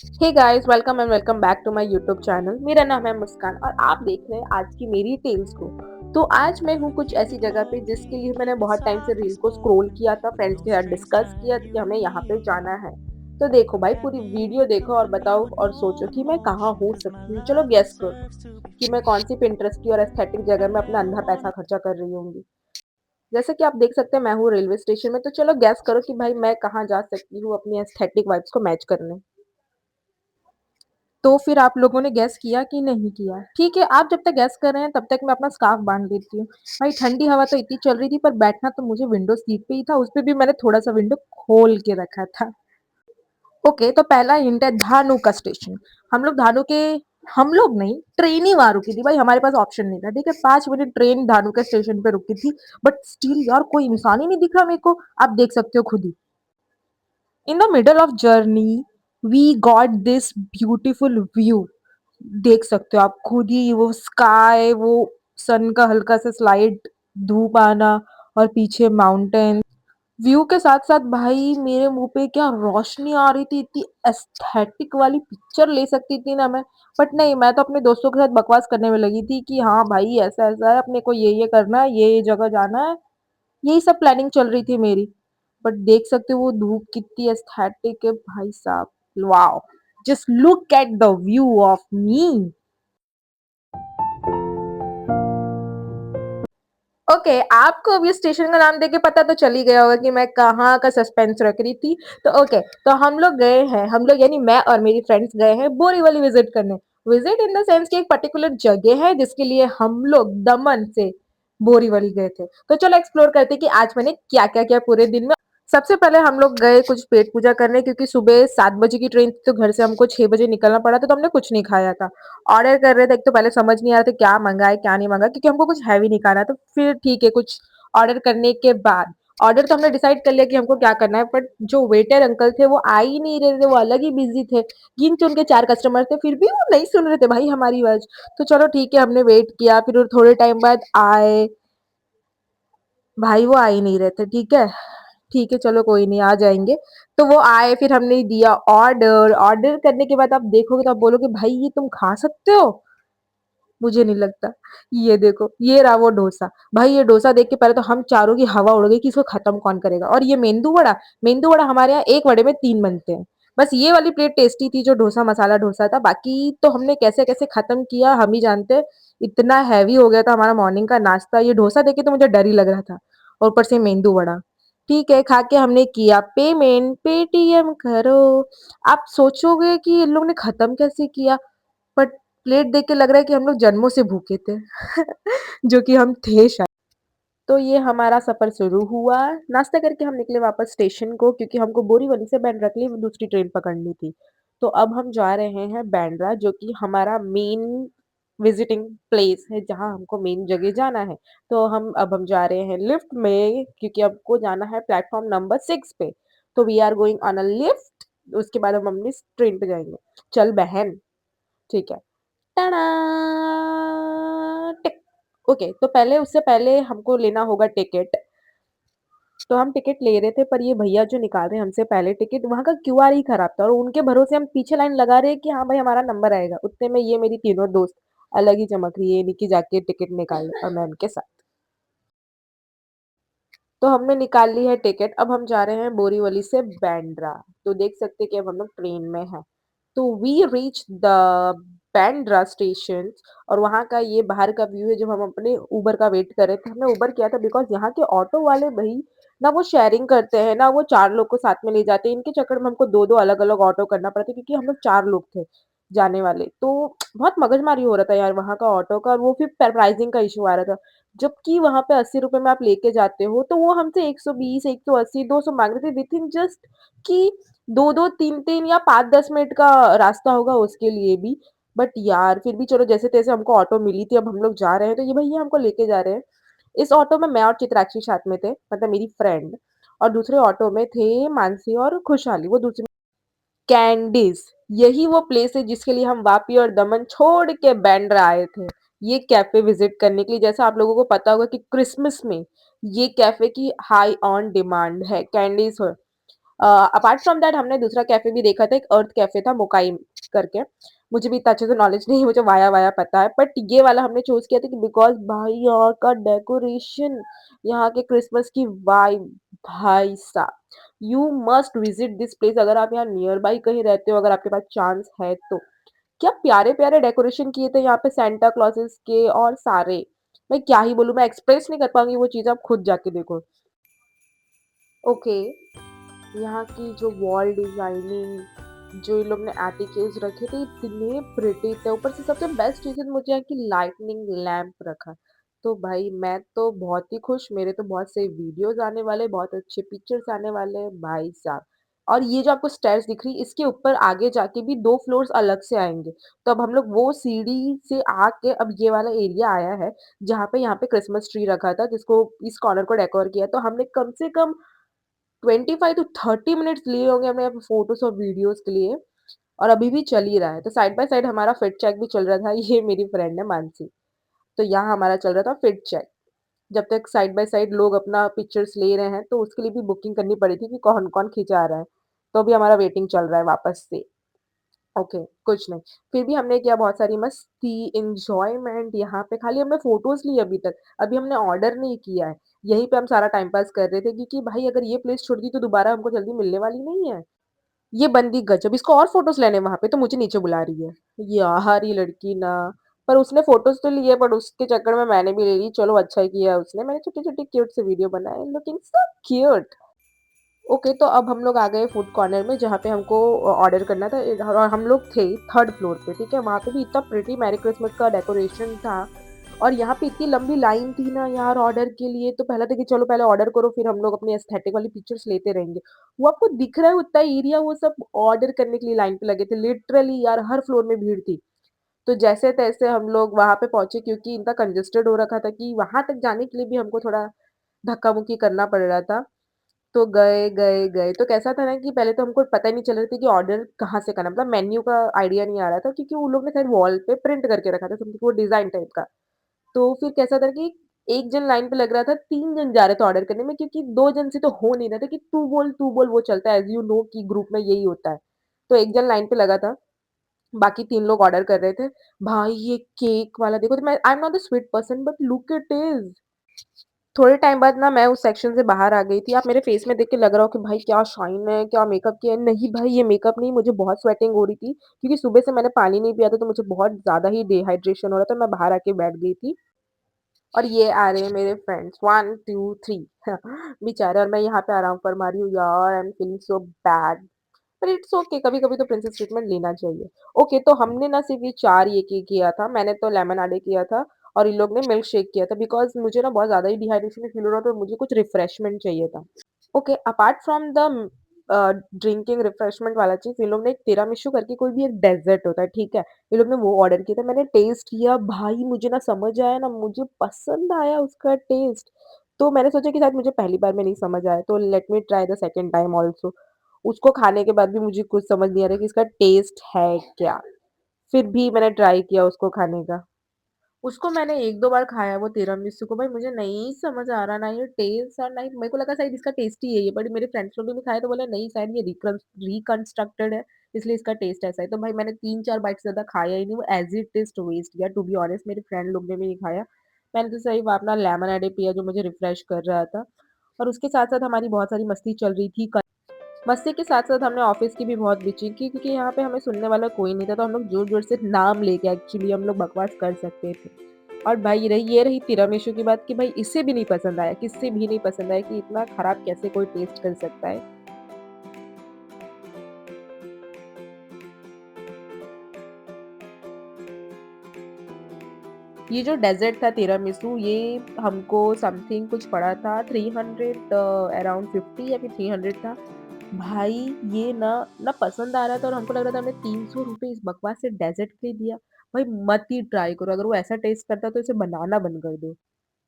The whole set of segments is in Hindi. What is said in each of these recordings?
Hey guys, welcome and welcome back to my YouTube channel. मेरा नाम है मुस्कान और आप देख रहे हैं आज की मेरी टेल्स को। तो आज मैं हूँ कुछ ऐसी जगह पे जिसके लिए मैंने बहुत टाइम से रील को स्क्रॉल किया था, फ्रेंड्स के साथ डिस्कस किया कि हमें यहाँ पे जाना है। तो देखो भाई, पूरी वीडियो देखो और बताओ और सोचो कि मैं कहाँ हो सकती हूँ। चलो गेस करो कि मैं कौन सी पिंटरेस्ट की और एस्थेटिक जगह में अपना अंधा पैसा खर्चा कर रही होंगी। जैसे कि आप देख सकते हैं मैं हूँ रेलवे स्टेशन में, तो चलो गेस करो कि भाई मैं कहाँ जा सकती हूँ अपनी एस्थेटिक वाइब्स को मैच करने। तो फिर आप लोगों ने गैस किया कि नहीं किया? ठीक है, आप जब तक गैस कर रहे हैं तब तक मैं अपना स्कार्फ बांध लेती हूँ। भाई ठंडी हवा तो इतनी चल रही थी, पर बैठना तो मुझे विंडो सीट पे ही था, उसपे भी मैंने थोड़ा-सा विंडो खोल के रखा था। ओके, तो पहला हिंट है धानु का स्टेशन। हम लोग धानु के हम लोग नहीं, ट्रेन ही वहाँ रुकी थी भाई, हमारे पास ऑप्शन नहीं था। ठीक है, 5 मिनट ट्रेन धानु के स्टेशन पे रुकी थी, बट स्टिल यार कोई इंसान ही नहीं दिख रहा मेरे को। आप देख सकते हो खुद ही। In the middle of journey we got this beautiful view. देख सकते हो आप खुद ही, वो स्काई, वो सन का हल्का सा स्लाइड, धूप आना और पीछे माउंटेन। व्यू के साथ साथ भाई मेरे मुंह पे क्या रोशनी आ रही थी, इतनी एस्थेटिक वाली पिक्चर ले सकती थी ना मैं। बट नहीं, मैं तो अपने दोस्तों के साथ बकवास करने में लगी थी कि हाँ भाई ऐसा ऐसा है, अपने को ये करना है, ये जगह जाना है। यही सब प्लानिंग चल रही थी मेरी। बट देख सकते हो वो धूप कितनी एस्थेटिक है भाई साहब। Wow, just look at the view of me. Okay, आपको अभी स्टेशन का नाम देके पता तो चल ही गया होगा कि मैं कहाँ का सस्पेंस रख रही थी। तो ओके, तो हम लोग गए हैं, हम लोग यानी मैं और मेरी फ्रेंड्स गए हैं बोरीवली विजिट करने। विजिट इन द सेंस कि एक पर्टिकुलर जगह है जिसके लिए हम लोग दमन से बोरीवली गए थे। तो चलो एक्सप्लोर करते हैं कि आज मैंने क्या क्या किया पूरे दिन में। सबसे पहले हम लोग गए कुछ पेट पूजा करने, क्योंकि सुबह 7 बजे की ट्रेन थी, तो घर से हमको 6 बजे निकलना पड़ा था, तो हमने कुछ नहीं खाया था। ऑर्डर कर रहे थे, एक तो पहले समझ नहीं आ रहा था क्या मंगाए क्या नहीं मंगाए, क्योंकि हमको कुछ हैवी नहीं खाना, तो फिर ठीक है कुछ ऑर्डर करने के बाद ऑर्डर तो हमने डिसाइड कर लिया कि हमको क्या करना है। बट जो वेटर अंकल थे वो आ ही नहीं रहे थे, वो अलग ही बिजी थे। गिन चुन के 4 कस्टमर थे, फिर भी वो नहीं सुन रहे थे भाई हमारी आवाज। तो चलो ठीक है, हमने वेट किया, फिर वो थोड़े टाइम बाद आए। भाई वो आ ही नहीं रहे थे। ठीक है चलो कोई नहीं, आ जाएंगे। तो वो आए, फिर हमने दिया ऑर्डर। ऑर्डर करने के बाद आप देखोगे तो आप बोलोगे भाई ये तुम खा सकते हो? मुझे नहीं लगता। ये देखो, ये रहा वो डोसा। भाई ये डोसा देख के पहले तो हम चारों की हवा उड़ गई कि इसको खत्म कौन करेगा। और ये मेंदू वड़ा हमारे यहाँ एक वड़े में 3 बनते हैं। बस ये वाली प्लेट टेस्टी थी जो डोसा मसाला डोसा था, बाकी तो हमने कैसे कैसे खत्म किया हम ही जानते हैं। इतना हैवी हो गया था हमारा मॉर्निंग का नाश्ता। ये डोसा देख के तो मुझे डर ही लग रहा था, और ऊपर से मेंदू वड़ा। ठीक है, खा के हमने किया पेमेंट, पेटीएम करो। आप सोचोगे कि इन लोग ने खत्म कैसे किया, बट प्लेट देख के लग रहा है कि हम लोग जन्मों से भूखे थे। जो कि हम थे शायद। तो ये हमारा सफर शुरू हुआ। नाश्ता करके हम निकले वापस स्टेशन को, क्योंकि हमको बोरीवली से बांद्रा के लिए दूसरी ट्रेन पकड़नी थी। तो अब हम जा रहे हैं बांद्रा, जो कि हमारा मेन विजिटिंग प्लेस है, जहाँ हमको मेन जगह जाना है। तो अब हम जा रहे हैं लिफ्ट में, क्योंकि हमको जाना है प्लेटफॉर्म नंबर 6 पे। तो we are going on a lift. उसके बाद हम अपनी ट्रेन पे जाएंगे। चल बहन, ठीक है। टाडा! टिक। ओके, तो पहले उससे पहले हमको लेना होगा टिकट। तो हम टिकट ले रहे थे, पर ये भैया जो निकाल रहे हैं हमसे पहले टिकट, वहाँ का क्यूआर ही खराब था, और उनके भरोसे हम पीछे लाइन लगा रहे हैं कि हाँ भाई हमारा नंबर आएगा। उतने में ये मेरी तीनों दोस्त अलग ही चमक रही है, निकी जाके टिकट निकाल और मैं उनके साथ। तो हमने निकाल ली है टिकट। अब हम जा रहे हैं बोरीवली से बांद्रा। तो देख सकते हैं कि अब हम लोग ट्रेन में हैं। तो we reach the Bandra station. और वहाँ का ये बाहर का व्यू है, जब हम अपने उबर का वेट कर रहे थे। हमने उबर किया था बिकॉज़ यहाँ के ऑटो वाले भई ना वो शेयरिंग करते हैं, ना वो 4 लोग को साथ में ले जाते हैं। इनके चक्कर में हमको 2-2 अलग-अलग ऑटो करना पड़ा था, क्योंकि हम लोग 4 लोग थे जाने वाले। तो बहुत मगजमारी हो रहा था यार वहाँ का ऑटो का, और वो फिर प्राइसिंग का इश्यू आ रहा था। जबकि वहाँ पे 80 रुपए में आप लेके जाते हो, तो वो हमसे 120, 180, 200 माँग रहे थे विथिन जस्ट कि 2-2, 3-3 या 5-10 मिनट का रास्ता होगा उसके लिए भी। बट यार फिर भी चलो जैसे-तैसे हमको ऑटो मिली थी, अब हम लोग जा रहे हैं, तो ये भैया हमको लेके जा रहे हैं। इस ऑटो में मैं और चित्राक्षी साथ में थे, मतलब मेरी फ्रेंड। और दूसरे ऑटो में थे मानसी और खुशहाली, वो दूसरी। कैंडीज, यही वो प्लेस है जिसके लिए हम वापी और दमन छोड़ के बांद्रा आए थे, ये कैफे विजिट करने के लिए। जैसा आप लोगों को पता होगा कि क्रिसमस में ये कैफे की हाई ऑन डिमांड है, कैंडीज अपार्ट फ्रॉम दैट हमने दूसरा कैफ़े भी देखा था, एक अर्थ कैफ़े था मोकाई करके। मुझे भी इतना अच्छे से नॉलेज नहीं है, मुझे वाया-वाया पता है, बट ये वाला हमने चूज़ किया था कि बिकॉज़ भाई यहाँ का डेकोरेशन, यहाँ के क्रिसमस की वाइब, भाई साहब, you must visit this place अगर आप यहाँ नियर बाय कहीं रहते हो, अगर आपके पास चांस है तो। क्या प्यारे-प्यारे डेकोरेशन किए थे यहाँ पे सांता क्लॉसेस के और सारे। मैं क्या ही बोलूँ, मैं एक्सप्रेस नहीं कर पाऊँगी वो चीज़, आप खुद जाके देखो। ओके, यहाँ की जो वॉल डिज़ाइनिंग, जो इन लोग ने एटिकेट्स रखे थे, इतने प्रिटी थे। ऊपर से सबसे बेस्ट चीज़ है मुझे यहाँ की लाइटनिंग लैंप रखा। तो भाई मैं तो बहुत ही खुश, मेरे तो बहुत से वीडियोज़ आने वाले, बहुत अच्छे पिक्चर्स आने वाले हैं भाई साहब। और ये जो आपको स्टेयर्स दिख रही है, इसके ऊपर आगे जाके भी 2 फ्लोर्स अलग से आएँगे। तो अब हम लोग वो सीढ़ी से आके अब ये वाला एरिया आया है, जहाँ पे यहाँ पे क्रिसमस ट्री रखा था, जिसको इस कॉर्नर को डेकोर किया। तो हमने कम से कम 25 टू 30 मिनट्स लिए होंगे हमने यहाँ पे फ़ोटोज़ और वीडियोज़ के लिए, और अभी भी चल ही रहा है। तो साइड बाय साइड हमारा फिट चेक भी चल रहा था। ये मेरी फ्रेंड है मानसी। तो यहाँ हमारा चल रहा था फिट चेक। जब तक साइड बाय साइड लोग अपना पिक्चर्स ले रहे हैं, तो उसके लिए भी बुकिंग करनी पड़ी थी कि कौन-कौन खिंचा रहा है। तो अभी हमारा वेटिंग चल रहा है वापस से। ओके, कुछ नहीं। फिर भी हमने किया बहुत सारी मस्ती, एन्जॉयमेंट यहाँ पे, खाली हमने फ़ोटोज़ ली अभी तक। अभी हमने ऑर्डर नहीं किया है। यहीं पे हम सारा टाइम पास कर रहे थे क्योंकि भाई अगर ये प्लेस छूट गई तो दोबारा हमको जल्दी मिलने वाली नहीं है। ये बंदी गज़ब, इसको और फ़ोटोज़ लेने हैं वहाँ पे, तो मुझे नीचे बुला रही है। यार ये लड़की ना, पर उसने फ़ोटोज़ तो लिए, बट उसके चक्कर में मैंने भी ले ली। चलो अच्छा ही किया उसने। मैंने छोटी-छोटी क्यूट से वीडियो बनाए, लुकिंग सो क्यूट। ओके, तो अब हम लोग आ गए फूड कॉर्नर में जहाँ पे हमको ऑर्डर करना था, और हम लोग थे 3rd फ्लोर पे, ठीक है? वहाँ पे भी इतना प्रिटी मैरी क्रिसमस का डेकोरेशन था, और यहाँ पे इतनी लंबी लाइन थी ना यार ऑर्डर के लिए। तो पहला था कि चलो पहले ऑर्डर करो, फिर हम लोग अपनी एस्थेटिक वाली पिक्चर्स लेते रहेंगे। वो आपको दिख रहा है उतना एरिया, वो सब ऑर्डर करने के लिए लाइन पे लगे थे। लिटरली यार हर फ्लोर में भीड़ थी। तो जैसे-तैसे हम लोग वहाँ पे पहुँचे क्योंकि इतना कंजेस्टेड हो रखा था कि वहाँ तक जाने के लिए भी हमको थोड़ा धक्का-मुक्की करना पड़ रहा था। तो गए। तो कैसा था ना कि पहले तो हमको पता ही नहीं चल रहा था कि ऑर्डर कहाँ से करना है, मतलब मेन्यू का आइडिया नहीं आ रहा था क्योंकि उन लोग ने शायद वॉल पे प्रिंट करके रखा था समथिंग, वो डिज़ाइन टाइप का। तो फिर कैसा था कि 1 जन लाइन पे लग रहा था, 3 जन जा रहे थे ऑर्डर करने में क्योंकि 2 जन से तो हो नहीं रहा था कि तू बोल वो चलता है, एज़ यू नो कि ग्रुप में यही होता है। तो 1 जन लाइन पे लगा था, बाकी 3 लोग ऑर्डर कर रहे थे। भाई ये केक वाला देखो, तो मैं I am not the sweet person but look it is. थोड़े टाइम बाद ना मैं उस सेक्शन से बाहर आ गई थी। आप मेरे फेस में देख के लग रहा हो कि भाई क्या शाइन है, क्या मेकअप किया है। नहीं भाई ये मेकअप नहीं, मुझे बहुत स्वेटिंग हो रही थी क्योंकि सुबह से मैंने पानी नहीं पिया था, तो मुझे बहुत ज़्यादा ही डिहाइड्रेशन हो रहा था। मैं बाहर आके बैठ गई थी, और ये आ रहे हैं मेरे फ्रेंड्स 1, 2, 3 बेचारे, और मैं यहाँ पे आराम फरमा रही हूँ यार, I am feeling so bad. पर इट्स ओके, कभी-कभी तो प्रिंसेस ट्रीटमेंट लेना चाहिए। ओके, तो हमने ना सिर्फ़ ये 4 ये के किया था, मैंने तो लेमन किया था, और इन लोग ने मिल्क शेक किया था बिकॉज़ मुझे ना बहुत ज़्यादा ही डिहाइड्रेशन फ़ील हो रहा था, तो मुझे कुछ रिफ्रेशमेंट चाहिए था। Okay, apart from the drinking refreshment वाला चीज़, इन लोग ने एक तिरामिसू करके कोई भी एक डेज़र्ट होता है, ठीक है? ये लोग ने वो ऑर्डर किया था, मैंने टेस्ट किया, भाई मुझे ना समझ आया ना मुझे पसंद आया उसका टेस्ट। तो मैंने सोचा कि शायद मुझे पहली बार में नहीं समझ आया, तो let me try the second time also. उसको खाने के बाद भी मुझे कुछ समझ नहीं आ रहा कि इसका टेस्ट है क्या? फिर भी मैंने ट्राई किया उसको खाने का। उसको मैंने 1-2 बार खाया वो तिरामिसू को, भाई मुझे नहीं समझ आ रहा, ना ये टेस्ट और ना ही मेरे को लगा शायद इसका टेस्ट ही यही है, बट मेरे फ्रेंड्स लोग ने भी खाया तो बोला नहीं शायद ये रिकंस्ट्रक्टेड है, इसलिए इसका टेस्ट ऐसा है। तो भाई मैंने 3-4 बाइट से ज़्यादा खाया ही नहीं, वो एज़ इट इज़ वेस्ट गया टू बी ऑनेस्ट। मेरे फ्रेंड लोग ने भी नहीं खाया। मैंने तो सिर्फ अपना लेमनेड पिया जो मुझे रिफ्रेश कर रहा था, और उसके साथ-साथ हमारी बहुत सारी मस्ती चल रही थी। मस्ती के साथ-साथ हमने ऑफ़िस की भी बहुत bitching की क्योंकि यहाँ पे हमें सुनने वाला कोई नहीं था, तो हम लोग ज़ोर-ज़ोर से नाम लेके एक्चुअली हम लोग बकवास कर सकते थे। और भाई ये रही तिरामिसू की बात कि भाई इसे भी नहीं पसंद आया, किसे भी नहीं पसंद आया कि इतना खराब कैसे कोई टेस्ट कर सकता है। ये जो डेज़र्ट था तिरामिसू, ये हमको समथिंग कुछ पड़ा था 300, अराउंड 50 या फिर 300 था। भाई ये ना पसंद आ रहा था, और हमको लग रहा था हमने ₹300 इस बकवास से डेज़र्ट के लिए दिया। भाई मत ही ट्राई करो, अगर वो ऐसा टेस्ट करता तो इसे बनाना बंद कर दो।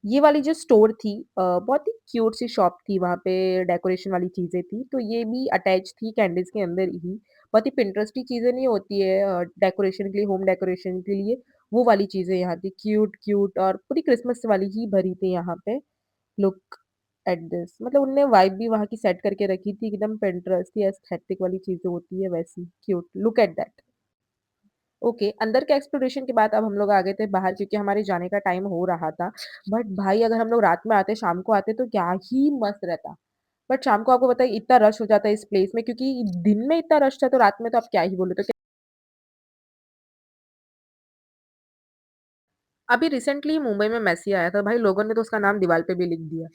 ये वाली जो स्टोर थी, बहुत ही क्यूट सी शॉप थी, वहाँ पे डेकोरेशन वाली चीज़ें थी, तो ये भी अटैच थी कैंडल्स के अंदर ही। बहुत ही पिंटरेस्टी चीज़ें नहीं होती है डेकोरेशन के लिए, होम डेकोरेशन के लिए, वो वाली चीज़ें यहाँ थी, क्यूट-क्यूट और पूरी क्रिसमस वाली ही भरी थी यहाँ पे लुक। एट दिस मतलब उनने वाइब भी वहाँ की सेट करके रखी थी एकदम पिंटरेस्ट की एस्थेटिक वाली चीज़ें होती है वैसी, cute, look at that. Okay, अंदर के एक्सप्लोरेशन के बाद अब हम लोग आ गए थे बाहर क्योंकि हमारे जाने का टाइम हो रहा था। बट भाई अगर हम लोग रात में आते, शाम को आते तो क्या ही मस्त रहता। बट शाम को आपको पता है इतना रश हो जाता है इस प्लेस में क्योंकि दिन में इतना रश था तो रात में तो आप क्या ही बोलो। तो अभी रिसेंटली मुंबई में मेसी आया था, भाई लोगों ने तो उसका नाम दीवार पे भी लिख दिया।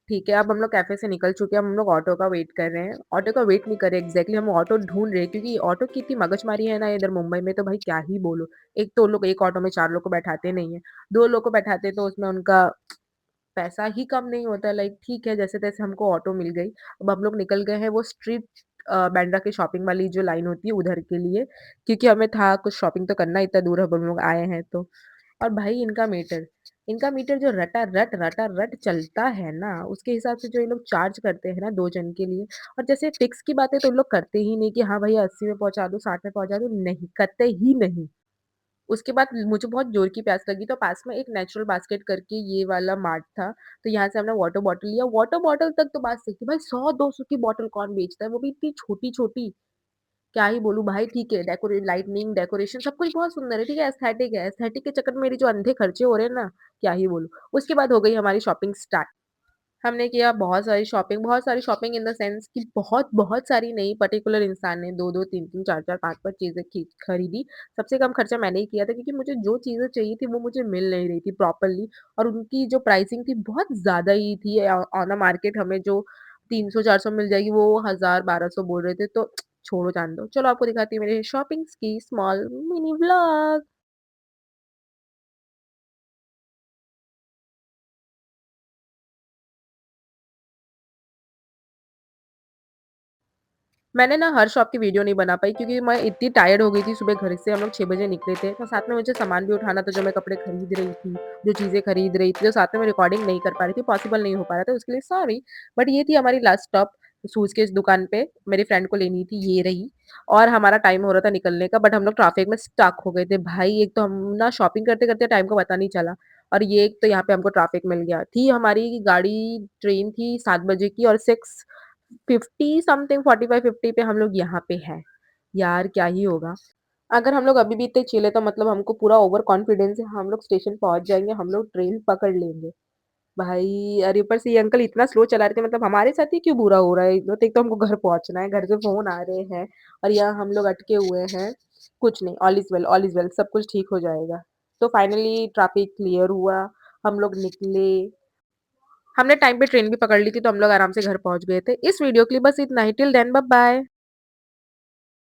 ठीक है, अब हम लोग कैफ़े से निकल चुके हैं, अब हम लोग ऑटो का वेट कर रहे हैं। ऑटो का वेट नहीं कर रहे एग्ज़ैक्टली हम ऑटो ढूँढ रहे हैं क्योंकि ऑटो की इतनी मगजमारी है ना इधर मुंबई में तो भाई क्या ही बोलूँ। एक तो लोग एक ऑटो में 4 लोग को बैठाते नहीं हैं, 2 लोग को बैठाते तो उसमें उनका पैसा ही कम नहीं होता लाइक ठीक है, जैसे-तैसे हमको ऑटो मिल गई। अब हम लोग निकल गए हैं वो स्ट्रीट बांद्रा की शॉपिंग वाली जो लाइन होती है उधर के लिए, क्योंकि हमें था कुछ शॉपिंग तो करना है, इतना दूर अब हम लोग आए हैं तो। और भाई इनका मीटर जो रटा-रट चलता है ना, उसके हिसाब से जो ये लोग चार्ज करते हैं ना 2 जन के लिए और जैसे फिक्स की बात है तो ये लोग करते ही नहीं कि हाँ भैया 80 में पहुँचा दो, 60 में पहुँचा दो, नहीं, करते ही नहीं। उसके बाद मुझे बहुत ज़ोर की प्यास लगी तो पास में एक नेचुरल बास्केट करके ये वाला मार्ट था, तो यहाँ से हमने वाटर बॉटल लिया। वाटर बॉटल तक तो बात सही थी, भाई 100-200 की बॉटल कौन बेचता है, वो भी इतनी छोटी-छोटी। क्या ही बोलूँ भाई ठीक है, लाइटनिंग, डेकोरेशन सब कुछ बहुत सुंदर है, ठीक है, एस्थेटिक है। एस्थेटिक के चक्कर में मेरे जो अंधे खर्चे हो रहे हैं ना, क्या ही बोलूँ। उसके बाद हो गई हमारी शॉपिंग स्टार्ट। हमने किया बहुत सारी शॉपिंग इन द सेंस कि बहुत सारी नहीं, पर्टिकुलर इंसान ने 2-2, 3-3, 4-4, 5-5 चीज़ें खरीदी। सबसे कम खर्चा मैंने ही किया था क्योंकि मुझे जो चीज़ें चाहिए थी वो मुझे मिल नहीं रही थी प्रॉपर्ली और उनकी जो प्राइसिंग थी बहुत ज़्यादा ही थी। ऑन अ मार्केट हमें जो 300-400 मिल जाएगी वो 1000-1200 बोल रहे थे तो छोड़ो जाने दो। चलो आपको दिखाती हूँ मेरे शॉपिंग्स की स्मॉल मिनी व्लॉग। मैंने ना हर शॉप की वीडियो नहीं बना पाई क्योंकि मैं इतनी टायर्ड हो गई थी, सुबह घर से हम लोग 6 बजे निकले थे, तो साथ में मुझे सामान भी उठाना था, जो मैं कपड़े खरीद रही थी, जो चीज़ें खरीद रही थी, जो साथ में मैं रिकॉर्डिंग नहीं कर पा रही थी, पॉसिबल नहीं हो पा रहा था, उसके लिए सॉरी। बट ये थी हमारी लास्ट स्टॉप शूज़ के इस दुकान पे, मेरी फ्रेंड को लेनी थी, ये रही और हमारा टाइम हो रहा था निकलने का बट हम लोग ट्रैफिक में स्टक हो गए थे। भाई एक तो हम ना शॉपिंग करते-करते टाइम का पता नहीं चला और ये एक तो यहाँ पे हमको ट्रैफिक मिल गया। थी हमारी गाड़ी ट्रेन थी 7 बजे की और 6:50 समथिंग 45-50 पे हम लोग यहाँ पे हैं। यार क्या ही होगा? अगर हम लोग अभी भी इतने चिल है तो मतलब हमको पूरा ओवर कॉन्फिडेंस है, हम लोग स्टेशन पहुँच जाएँगे, हम लोग ट्रेन पकड़ लेंगे। भाई अरे ऊपर से ये अंकल इतना स्लो चला रहे थे मतलब हमारे साथ ही क्यों बुरा हो रहा है? एक तो हमको घर पहुँचना है, घर से फ़ोन आ रहे हैं और यहाँ हम लोग अटके हुए हैं। कुछ नहीं, ऑल इज़ वेल सब कुछ ठीक हो जाएगा। तो फाइनली ट्रैफिक क्लियर हुआ, हम लोग निकले। हमने टाइम पे ट्रेन भी पकड़ ली थी तो हम लोग आराम से घर पहुँच गए थे। इस वीडियो के लिए बस इतना ही। Till then bye bye.